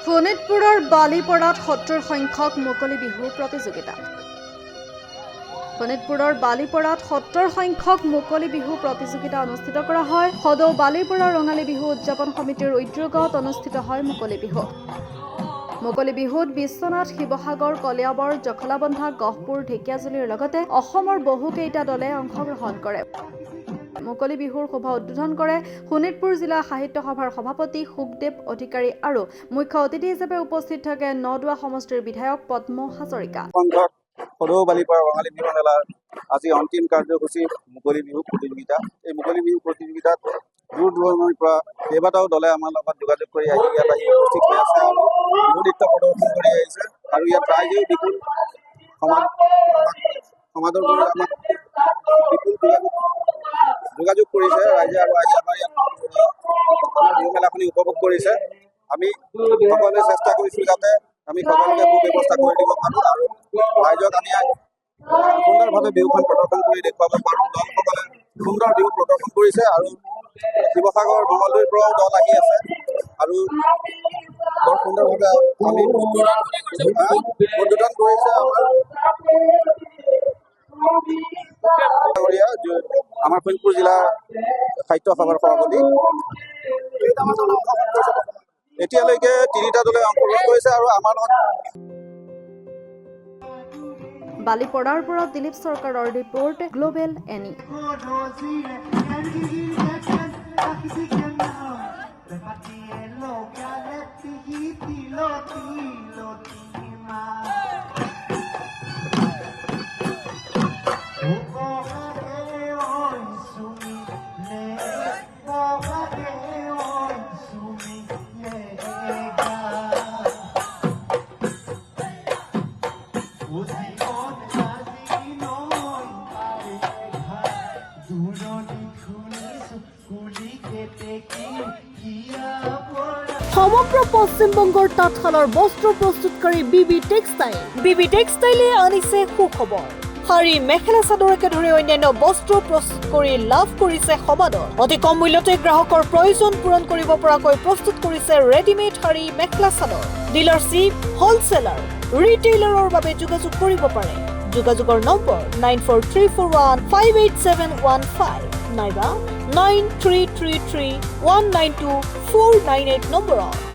শোণিতপুৰৰ বালিপৰাত ৭০ সংখ্যক মুকলি বিহু প্ৰতিযোগিতা। শোণিতপুৰৰ বালিপৰাত ৭০ সংখ্যক মুকলি বিহু প্ৰতিযোগিতা অনুষ্ঠিত কৰা হয়। সদৌ বালিপৰা ৰঙালী বিহু উদযাপন সমিতিৰ উদ্যোগত অনুষ্ঠিত হয় মুকলি বিহু। মুকলি বিহুত বিশ্বনাথ, শিৱসাগৰ, কলিয়াবৰ, জখলাবন্ধা, গহপুৰ, ঢেকিয়াজুলিৰ লগতে অসমৰ বহুকেইটা দলে অংশগ্ৰহণ কৰে। মুকলি বিহুৰ শোভা উদ্বোধন কৰে শোণিতপুৰ জিলা সাহিত্য সভাৰ সভাপতি সুখদেৱ অধিকাৰী আৰু মুখ্য অতিথি হিচাপে উপস্থিত থাকে নদুৱা সমষ্টিৰ বিধায়ক পদ্ম হাজৰিকা। সদৌ বালিপৰা ৰঙালী বিহু মেলাৰ আজি অন্তিম কাৰ্যসূচী মুকলি বিহু প্ৰতিযোগিতা। এই মুকলি বিহু প্ৰতিযোগিতাত দূৰ দূৰণিৰ পৰা কেইবাটাও দলে আমাৰ লগত যোগাযোগ কৰি ইয়াত আহি উপস্থিত হৈ আছে আৰু বিহু নৃত্য প্ৰদৰ্শন কৰি আহিছে আৰু ইয়াত ৰাইজেও বিপুল সমাজৰ আমাক বিপুল যোগাযোগ কৰিছে ৰাইজে আৰু আহি আমাৰ ইয়াত বিহু মেলাখনি উপভোগ কৰিছে। আমি সকলোৱে চেষ্টা কৰিছোঁ যাতে আমি সকলোকে সুব্যৱস্থা কৰি দিব পাৰোঁ আৰু ৰাইজক আমি সুন্দৰভাৱে বিহুখন প্ৰদৰ্শন কৰি দেখুৱাব পাৰোঁ। দলসকলে সুন্দৰ বিহু প্ৰদৰ্শন কৰিছে আৰু শিৱসাগৰ, মঙলদৈৰ পৰাও দল আহি আছে আৰু বৰ সুন্দৰভাৱে আমি উদ্বোধন কৰিছে আমাৰ শোণিতপুৰ জিলা সাহিত্য সভাৰ সভাপতি। এতিয়ালৈকে ৩টা দলে অংশগ্ৰহণ কৰিছে আৰু আমাৰ লগত বালিপৰাৰ পৰা দিলীপ চৰকাৰৰ ৰিপৰ্ট, গ্লোবেল এনি। সমগ্ৰ পশ্চিমবংগৰ তাঁতশালৰ বস্ত্ৰ প্ৰস্তুতকাৰী বিবি টেক্সটাইল। বিবি টেক্সটাইলে আনিছে সুখবৰ। শাৰী, মেখেলা চাদৰকে ধৰি অন্যান্য বস্ত্ৰ প্ৰস্তুত কৰি লাভ কৰিছে সমাদৰ। অতি কম মূল্যতে গ্ৰাহকৰ প্ৰয়োজন পূৰণ কৰিব পৰাকৈ প্ৰস্তুত কৰিছে ৰেডিমেড শাৰী, মেখেলা চাদৰ। ডিলাৰশ্বিপ, হ'লচেলাৰ, ৰিটেইলাৰৰ বাবে যোগাযোগ কৰিব পাৰে। যোগাযোগৰ নম্বৰ 9434158715 নাইবা 9333192498 নম্বৰত।